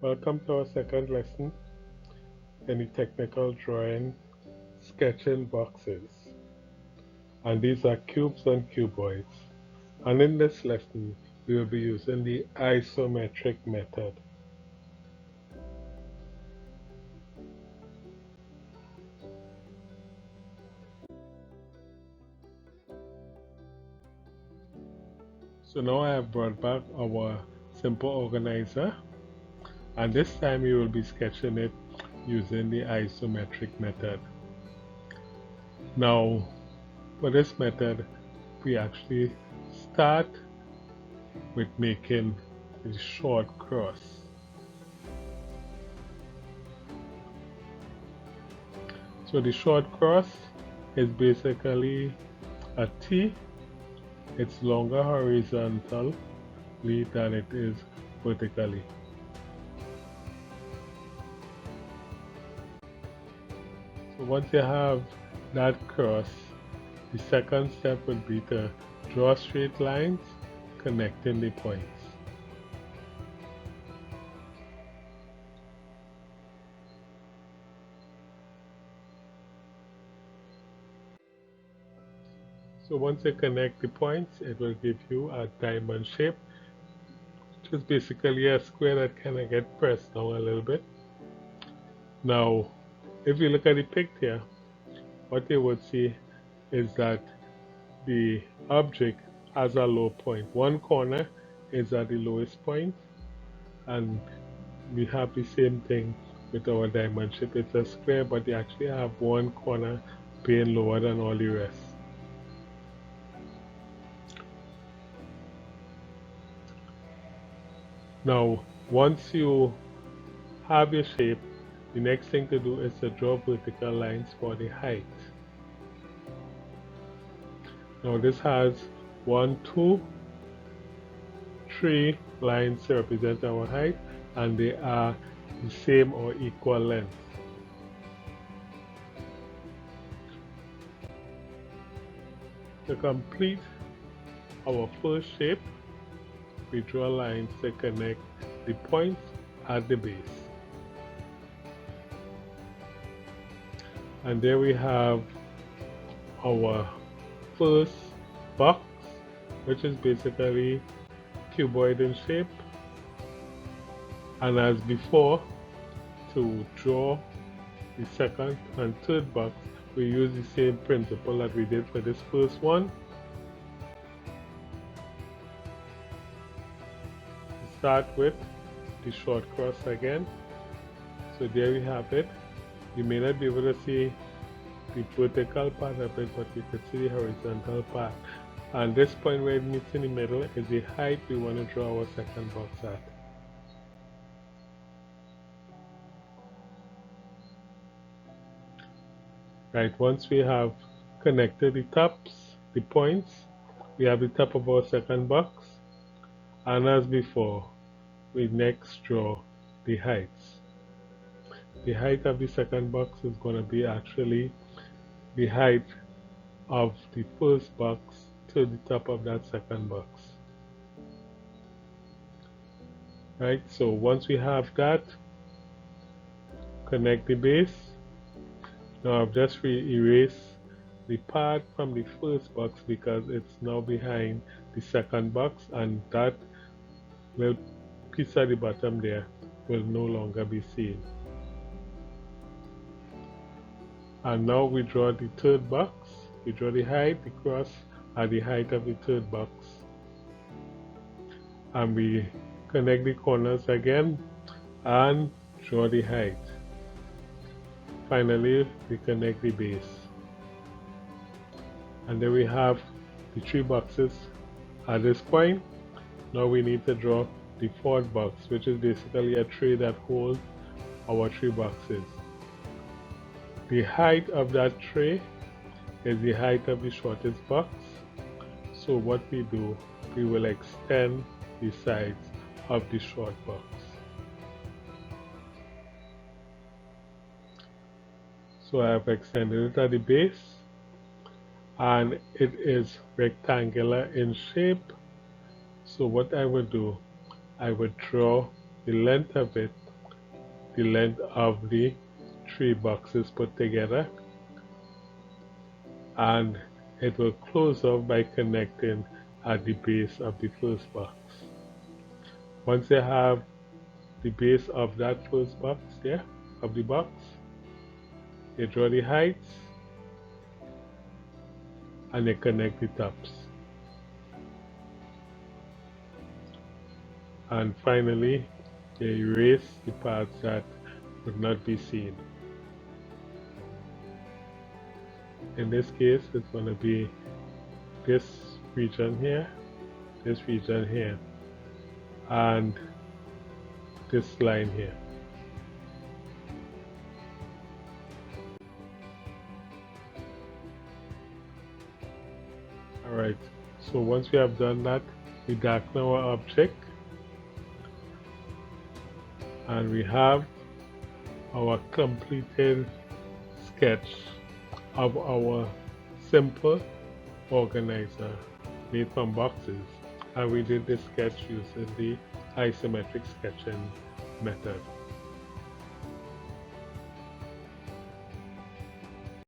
Welcome to our second lesson in the technical drawing sketching boxes. And these are cubes and cuboids. And in this lesson, we will be using the isometric method. So now I have brought back our simple organizer, and this time we will be sketching it using the isometric method. Now, for this method, we actually start with making a short cross. So the short cross is basically a T. It's longer horizontally than it is vertically. So once you have that cross, the second step would be to draw straight lines connecting the points. So once you connect the points, it will give you a diamond shape, which is basically a square that kind of gets pressed down a little bit. Now, if you look at the picture, what you would see is that the object has a low point. One corner is at the lowest point, and we have the same thing with our diamond shape. It's a square, but you actually have one corner being lower than all the rest. Now, once you have your shape, the next thing to do is to draw vertical lines for the height. Now this has 1, 2, 3 lines to represent our height, and they are the same or equal length. To complete our first shape, we draw lines to connect the points at the base. And there we have our first box, which is basically cuboid in shape. And as before, to draw the second and third box, we use the same principle that we did for this first one. Start with the short cross again. So there we have it. You may not be able to see the vertical part of it, but you can see the horizontal part. And this point where it meets in the middle is the height we want to draw our second box at. Right, once we have connected the tops, the points, we have the top of our second box, and as before, we next draw the heights. The height of the second box is going to be actually the height of the first box to the top of that second box. Right, so once we have that, connect the base. Now I've just erased the part from the first box because it's now behind the second box, and that little piece at the bottom there will no longer be seen. And now we draw the third box. We draw the height, the cross at the height of the third box. And we connect the corners again and draw the height. Finally, we connect the base. And then we have the 3 boxes at this point. Now we need to draw the fourth box, which is basically a tray that holds our 3 boxes. The height of that tray is the height of the shortest box. So what we do, we will extend the sides of the short box. So I have extended it at the base, and it is rectangular in shape. So what I would do, I would draw the length of it the length of the 3 boxes put together, and it will close off by connecting at the base of the first box. Once you have the base of that first box here, of the box, you draw the heights and you connect the tops. And finally, you erase the parts that would not be seen. In this case, it's going to be this region here, and this line here. Alright, so once we have done that, we darken our object, and we have our completed sketch of our simple organizer made from boxes. And we did this sketch using the isometric sketching method.